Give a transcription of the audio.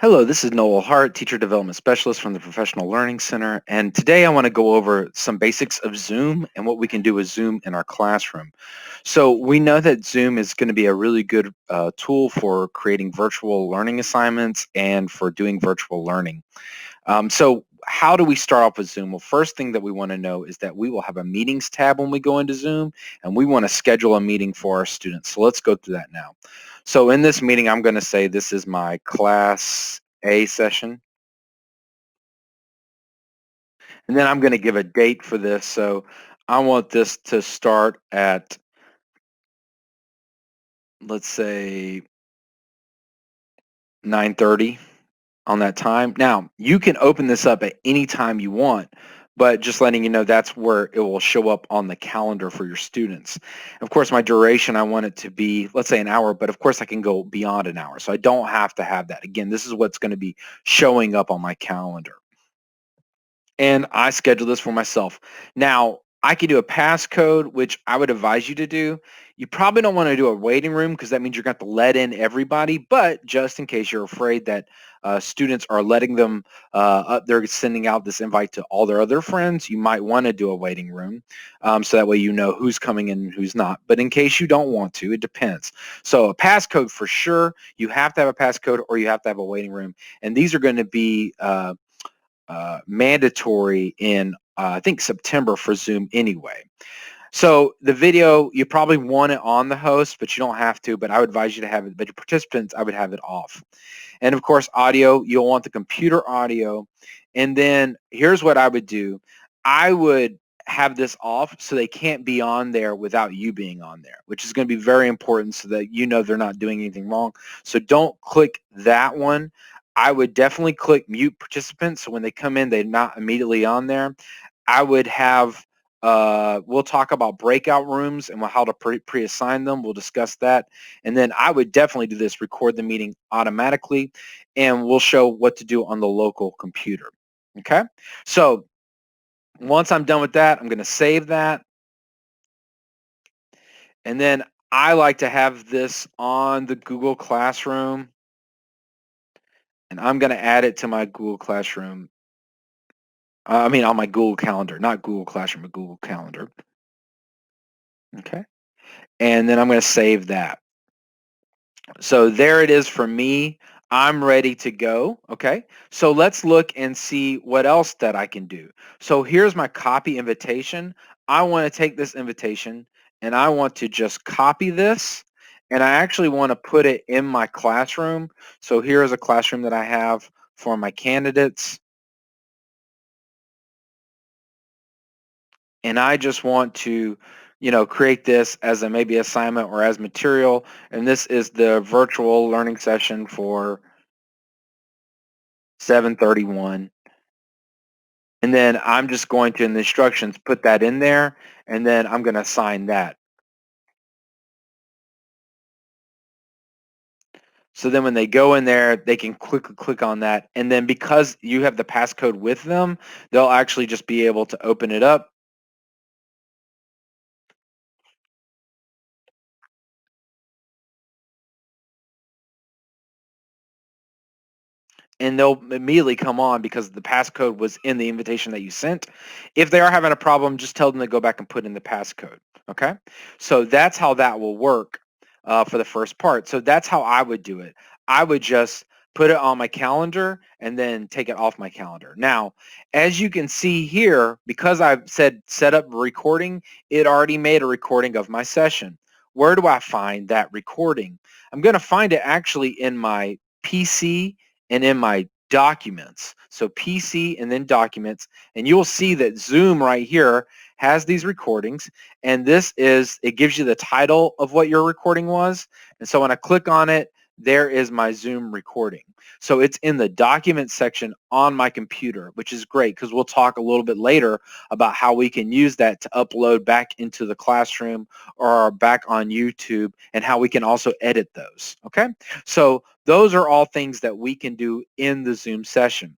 Hello, this is Noel Hart, Teacher Development Specialist from the Professional Learning Center, and today I want to go over some basics of Zoom and what we can do with Zoom in our classroom. So we know that Zoom is going to be a really good tool for creating virtual learning assignments and for doing virtual learning. So how do we start off with Zoom? Well, first thing that we want to know is that we will have a meetings tab when we go into Zoom, and we want to schedule a meeting for our students. So let's go through that now. So in this meeting, I'm going to say this is my class A session, and then I'm going to give a date for this. So I want this to start at, let's say, 9:30 on that time. Now, you can open this up at any time you want, but just letting you know that's where it will show up on the calendar for your students. Of course, my duration, I want it to be, let's say, an hour, but of course I can go beyond an hour. So I don't have to have that. Again, this is what's going to be showing up on my calendar. And I schedule this for myself. Now, I could do a passcode, which I would advise you to do. You probably don't want to do a waiting room because that means you're going to have to let in everybody. But just in case you're afraid that students are letting them, they're sending out this invite to all their other friends, you might want to do a waiting room. So that way you know who's coming in and who's not. But in case you don't want to, it depends. So a passcode for sure, you have to have a passcode or you have to have a waiting room. And these are going to be mandatory in I think September for Zoom anyway. So the video, you probably want it on the host, but you don't have to, but I would advise you to have it, but your participants, I would have it off. And of course, audio, you'll want the computer audio. And then here's what I would do. I would have this off so they can't be on there without you being on there, which is going to be very important so that you know they're not doing anything wrong. So don't click that one. I would definitely click mute participants so when they come in, they're not immediately on there. I would have, we'll talk about breakout rooms and how to pre-assign them. We'll discuss that. And then I would definitely do this, record the meeting automatically, and we'll show what to do on the local computer. Okay? So once I'm done with that, I'm going to save that. And then I like to have this on the Google Classroom. And I'm going to add it to my Google Classroom. I mean, on my Google Calendar, not Google Classroom, but Google Calendar. Okay. And then I'm going to save that. So there it is for me. I'm ready to go. Okay. So let's look and see what else that I can do. So here's my copy invitation. I want to take this invitation and I want to just copy this, and I actually want to put it in my classroom. So here's a classroom that I have for my candidates. And I just want to, create this as a maybe assignment or as material. And this is the virtual learning session for 7:31. And then I'm just going to, in the instructions, put that in there, and then I'm going to assign that. So then when they go in there, they can click on that. And then because you have the passcode with them, they'll actually just be able to open it up. And they'll immediately come on because the passcode was in the invitation that you sent. If they are having a problem, just tell them to go back and put in the passcode. Okay, so that's how that will work for the first part. So that's how I would do it. I would just put it on my calendar and then take it off my calendar. Now, as you can see here, because I've said set up recording, it already made a recording of my session. Where do I find that recording? I'm going to find it actually in my PC and in my documents. So PC and then documents, and you'll see that Zoom right here has these recordings, and it gives you the title of what your recording was. And so when I click on it, there is my Zoom recording. So it's in the documents section on my computer, which is great because we'll talk a little bit later about how we can use that to upload back into the classroom or back on YouTube, and how we can also edit those. Okay, so those are all things that we can do in the Zoom session.